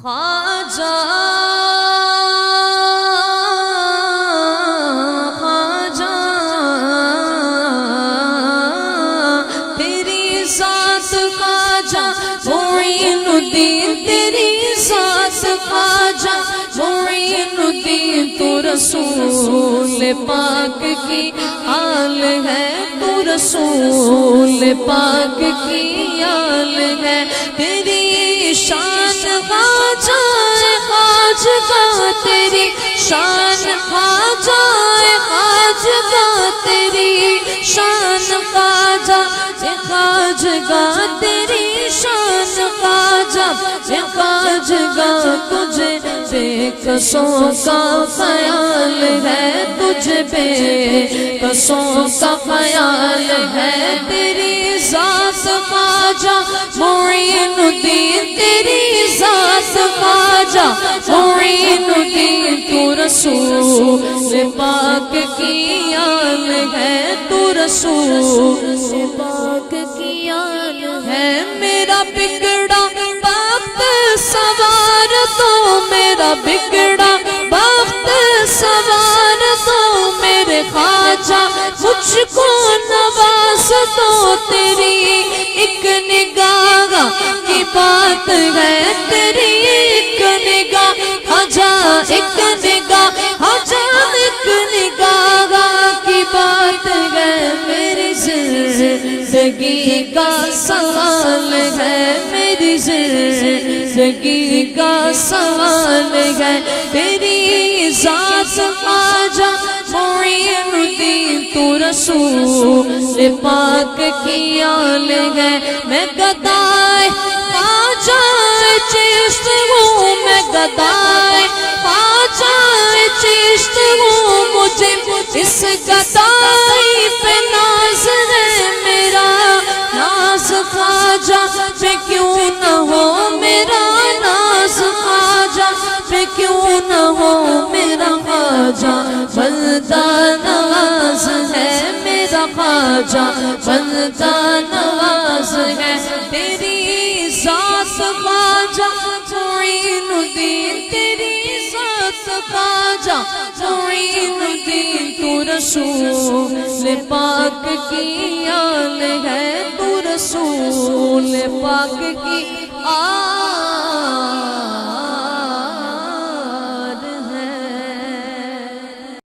خواجہ خواجہ تیری ذات خواجہ معین الدین، تیری ذات خواجہ معین الدین، تو رسول پاک کی آل ہے، تو رسول پاک کی آل ہے، تیری شان خواجہ خواجہ تیری شان خواجہ خواجہ تیری شان خواجہ خواجہ تیری شان خواجہ خواجہ، تجھے بے کسوں کا خیال ہے، تجھے بے کسوں کا خیال ہے، تیری ذات خواجہ معین الدین، تیری ذات خواجہ معین الدین، تو رسول پاک کی آل ہے، تو رسول پاک کی آل ہے، میرا بگڑا وقت سوار تو، میرا بگڑا وقت سوار تو، میرے خواجہ مجھ کو نواز تو، تیری ایک نگاہ کی بات ہے، تیری ایک نگاہ خواجہ، ایک نگاہ خواجہ، ایک نگاہ کی بات ہے، میری زندگی کا سوال ہے، میری زندگی کا سوال ہے، تیری ذات خواجہ معین الدین، تو رسول پاک کی آل ہے، میں گدائے خواجہ چشت ہوں، میں گدائے خواجہ چشت ہوں، مجھے اس گدائی پہ ناز ہے، میرا ناز خواجہ پہ کیوں نہ ہو، میرا ناز خواجہ پہ کیوں نہ ہو، میرا خواجہ بندہ نواز ہے، میرا خواجہ بندہ نواز ہے، تیری ذات خواجہ معین الدین، تیری ذات خواجہ معین الدین، تو رسول پاک کی آل ہے، تو رسول پاک کی آل